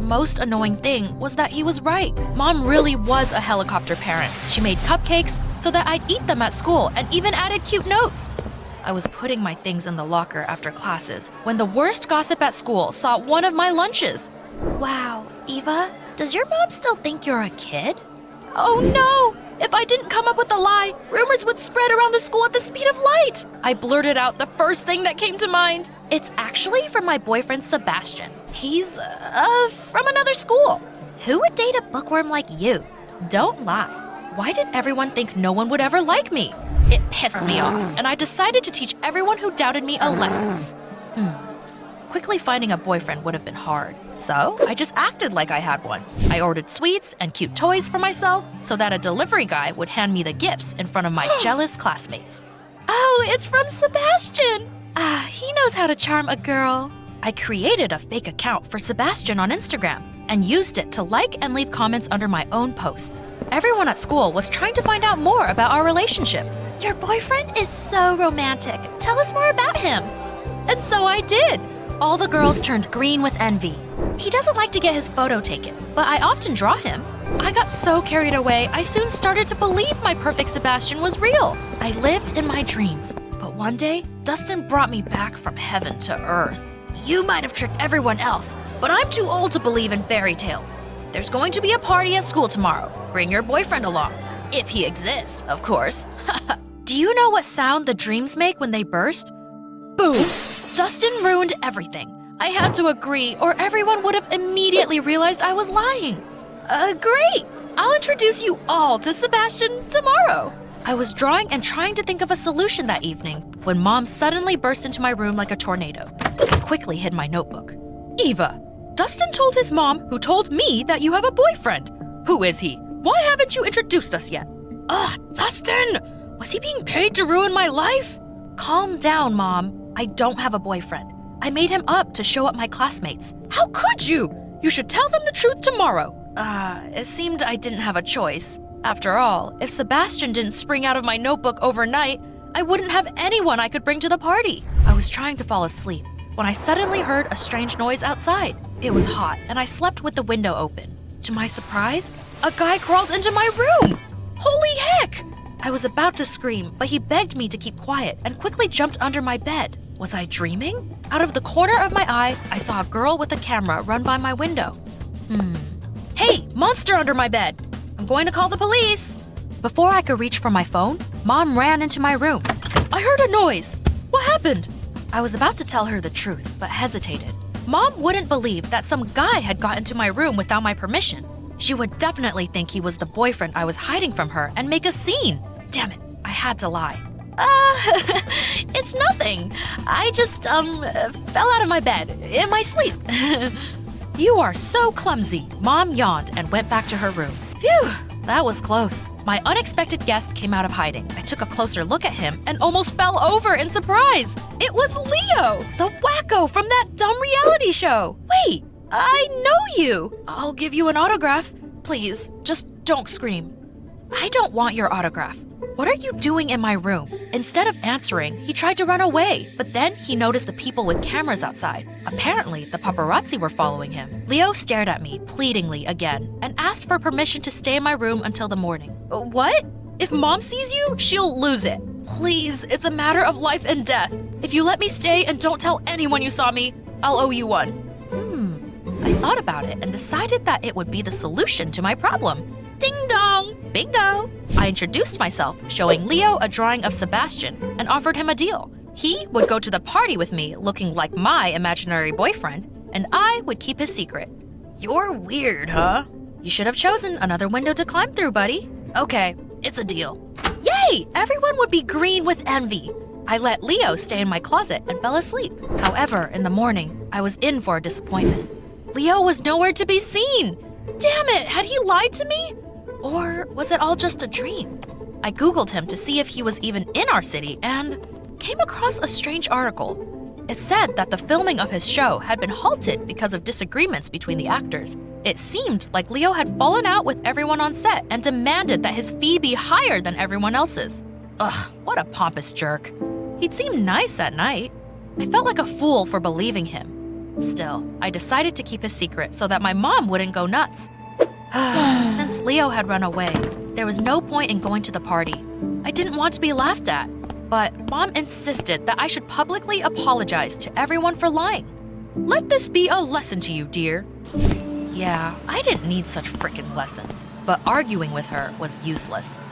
The most annoying thing was that he was right. Mom really was a helicopter parent. She made cupcakes so that I'd eat them at school and even added cute notes. I was putting my things in the locker after classes when the worst gossip at school saw one of my lunches. Wow, Eva, does your mom still think you're a kid? Oh no! If I didn't come up with a lie, rumors would spread around the school at the speed of light. I blurted out the first thing that came to mind. It's actually from my boyfriend Sebastian. He's, from another school. Who would date a bookworm like you? Don't lie. Why did everyone think no one would ever like me? It pissed me off, and I decided to teach everyone who doubted me a lesson. Quickly finding a boyfriend would have been hard, so I just acted like I had one. I ordered sweets and cute toys for myself so that a delivery guy would hand me the gifts in front of my jealous classmates. Oh, it's from Sebastian! He knows how to charm a girl. I created a fake account for Sebastian on Instagram and used it to like and leave comments under my own posts. Everyone at school was trying to find out more about our relationship. Your boyfriend is so romantic. Tell us more about him. And so I did. All the girls turned green with envy. He doesn't like to get his photo taken, but I often draw him. I got so carried away, I soon started to believe my perfect Sebastian was real. I lived in my dreams, but one day, Dustin brought me back from heaven to earth. You might have tricked everyone else, but I'm too old to believe in fairy tales. There's going to be a party at school tomorrow. Bring your boyfriend along. If he exists, of course. Do you know what sound the dreams make when they burst? Boom! Dustin ruined everything. I had to agree, or everyone would have immediately realized I was lying. Great! I'll introduce you all to Sebastian tomorrow. I was drawing and trying to think of a solution that evening when Mom suddenly burst into my room like a tornado. I quickly hid my notebook. Eva, Dustin told his mom, who told me that you have a boyfriend. Who is he? Why haven't you introduced us yet? Dustin! Was he being paid to ruin my life? Calm down, Mom. I don't have a boyfriend. I made him up to show up my classmates. How could you? You should tell them the truth tomorrow. It seemed I didn't have a choice. After all, if Sebastian didn't spring out of my notebook overnight, I wouldn't have anyone I could bring to the party. I was trying to fall asleep when I suddenly heard a strange noise outside. It was hot, and I slept with the window open. To my surprise, a guy crawled into my room. Holy heck! I was about to scream, but he begged me to keep quiet and quickly jumped under my bed. Was I dreaming? Out of the corner of my eye, I saw a girl with a camera run by my window. Hey, monster under my bed! I'm going to call the police! Before I could reach for my phone, Mom ran into my room. I heard a noise. What happened? I was about to tell her the truth, but hesitated. Mom wouldn't believe that some guy had got into my room without my permission. She would definitely think he was the boyfriend I was hiding from her and make a scene. Damn it, I had to lie. It's nothing. I just, fell out of my bed in my sleep. You are so clumsy. Mom yawned and went back to her room. Phew, that was close. My unexpected guest came out of hiding. I took a closer look at him and almost fell over in surprise. It was Leo, the wacko from that dumb reality show. Wait, I know you. I'll give you an autograph. Please, just don't scream. I don't want your autograph. What are you doing in my room? Instead of answering, he tried to run away, but then he noticed the people with cameras outside. Apparently, the paparazzi were following him. Leo stared at me pleadingly again and asked for permission to stay in my room until the morning. What? If Mom sees you, she'll lose it. Please, it's a matter of life and death. If you let me stay and don't tell anyone you saw me, I'll owe you one. I thought about it and decided that it would be the solution to my problem. Ding dong! Bingo! I introduced myself, showing Leo a drawing of Sebastian, and offered him a deal. He would go to the party with me looking like my imaginary boyfriend, and I would keep his secret. You're weird, huh? You should have chosen another window to climb through, buddy. Okay, it's a deal. Yay! Everyone would be green with envy. I let Leo stay in my closet and fell asleep. However, in the morning, I was in for a disappointment. Leo was nowhere to be seen. Damn it, had he lied to me? Or was it all just a dream? I Googled him to see if he was even in our city and came across a strange article. It said that the filming of his show had been halted because of disagreements between the actors. It seemed like Leo had fallen out with everyone on set and demanded that his fee be higher than everyone else's. Ugh, what a pompous jerk. He'd seemed nice at night. I felt like a fool for believing him. Still, I decided to keep his secret so that my mom wouldn't go nuts. Since Leo had run away, there was no point in going to the party. I didn't want to be laughed at, but Mom insisted that I should publicly apologize to everyone for lying. Let this be a lesson to you, dear. Yeah, I didn't need such frickin' lessons, but arguing with her was useless.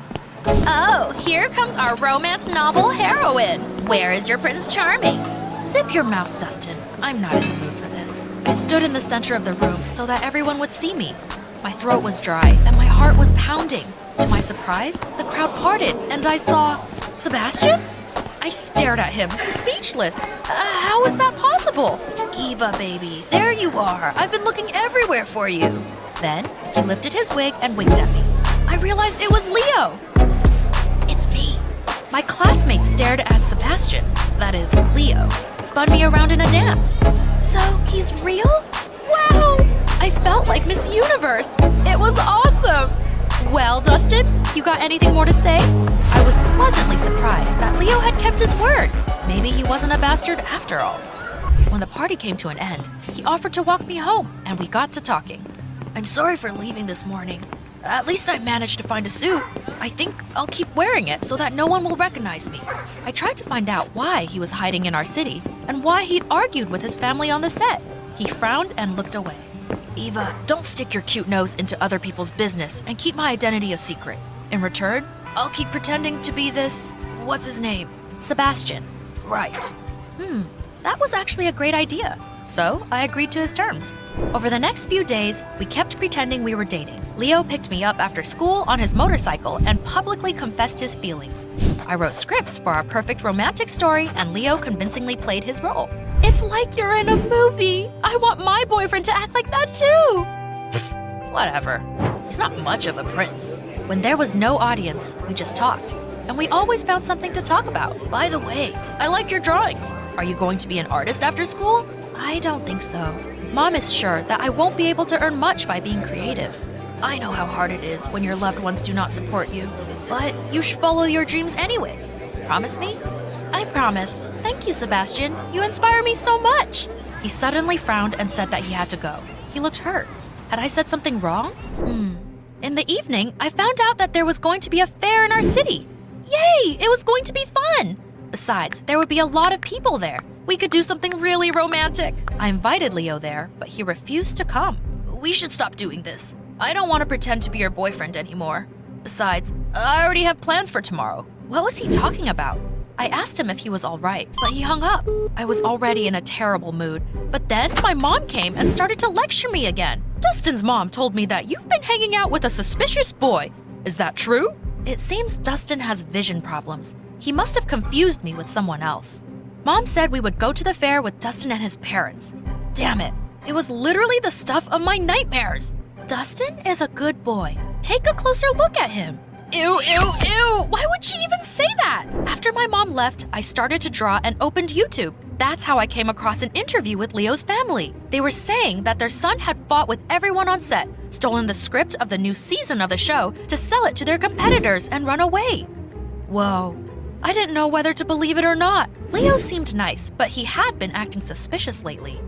Oh, here comes our romance novel heroine. Where is your Prince Charming? Zip your mouth, Dustin. I'm not in the mood for this. I stood in the center of the room so that everyone would see me. My throat was dry and my heart was pounding. To my surprise, the crowd parted and I saw Sebastian? I stared at him, speechless. How is that possible? Eva, baby, there you are. I've been looking everywhere for you. Then he lifted his wig and winked at me. I realized it was Leo. Psst, it's me. My classmates stared as Sebastian, that is, Leo, spun me around in a dance. So he's real? Wow! I felt like Miss Universe. It was awesome. Well, Dustin, you got anything more to say? I was pleasantly surprised that Leo had kept his word. Maybe he wasn't a bastard after all. When the party came to an end, he offered to walk me home, and we got to talking. I'm sorry for leaving this morning. At least I managed to find a suit. I think I'll keep wearing it so that no one will recognize me. I tried to find out why he was hiding in our city and why he'd argued with his family on the set. He frowned and looked away. Eva, don't stick your cute nose into other people's business and keep my identity a secret. In return, I'll keep pretending to be this… what's his name? Sebastian. Right. That was actually a great idea. So I agreed to his terms. Over the next few days, we kept pretending we were dating. Leo picked me up after school on his motorcycle and publicly confessed his feelings. I wrote scripts for our perfect romantic story and Leo convincingly played his role. It's like you're in a movie. I want my boyfriend to act like that too. Pfft, whatever. He's not much of a prince. When there was no audience, we just talked. And we always found something to talk about. By the way, I like your drawings. Are you going to be an artist after school? I don't think so. Mom is sure that I won't be able to earn much by being creative. I know how hard it is when your loved ones do not support you. But you should follow your dreams anyway. Promise me? I promise. Thank you, Sebastian. You inspire me so much. He suddenly frowned and said that he had to go. He looked hurt. Had I said something wrong? In the evening, I found out that there was going to be a fair in our city. Yay! It was going to be fun! Besides, there would be a lot of people there. We could do something really romantic. I invited Leo there, but he refused to come. We should stop doing this. I don't want to pretend to be your boyfriend anymore. Besides, I already have plans for tomorrow. What was he talking about? I asked him if he was all right, but he hung up. I was already in a terrible mood. But then my mom came and started to lecture me again. Dustin's mom told me that you've been hanging out with a suspicious boy. Is that true? It seems Dustin has vision problems. He must have confused me with someone else. Mom said we would go to the fair with Dustin and his parents. Damn it. It was literally the stuff of my nightmares. Dustin is a good boy. Take a closer look at him. Ew, ew, ew! Why would she even say that? After my mom left, I started to draw and opened YouTube. That's how I came across an interview with Leo's family. They were saying that their son had fought with everyone on set, stolen the script of the new season of the show to sell it to their competitors and run away. Whoa. I didn't know whether to believe it or not. Leo seemed nice, but he had been acting suspicious lately.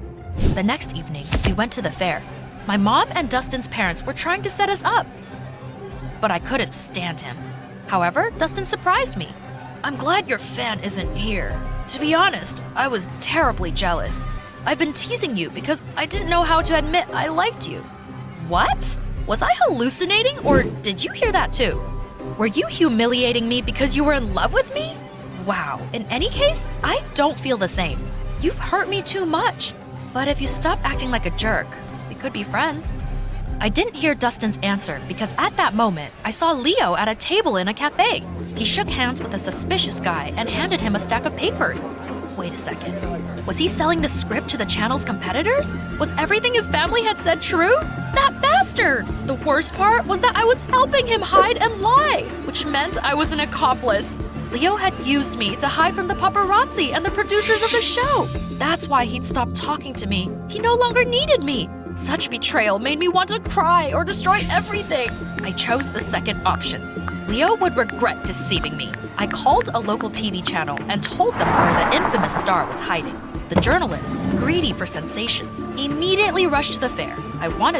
The next evening, we went to the fair. My mom and Dustin's parents were trying to set us up, but I couldn't stand him. However, Dustin surprised me. I'm glad your fan isn't here. To be honest, I was terribly jealous. I've been teasing you because I didn't know how to admit I liked you. What? Was I hallucinating or did you hear that too? Were you humiliating me because you were in love with me? Wow, in any case, I don't feel the same. You've hurt me too much. But if you stop acting like a jerk, we could be friends. I didn't hear Dustin's answer because at that moment, I saw Leo at a table in a cafe. He shook hands with a suspicious guy and handed him a stack of papers. Wait a second. Was he selling the script to the channel's competitors? Was everything his family had said true? That bastard! The worst part was that I was helping him hide and lie, which meant I was an accomplice. Leo had used me to hide from the paparazzi and the producers of the show. That's why he'd stopped talking to me. He no longer needed me. Such betrayal made me want to cry or destroy everything. I chose the second option. Leo would regret deceiving me. I called a local TV channel and told them where the infamous star was hiding. The journalists, greedy for sensations, immediately rushed to the fair. I wanted to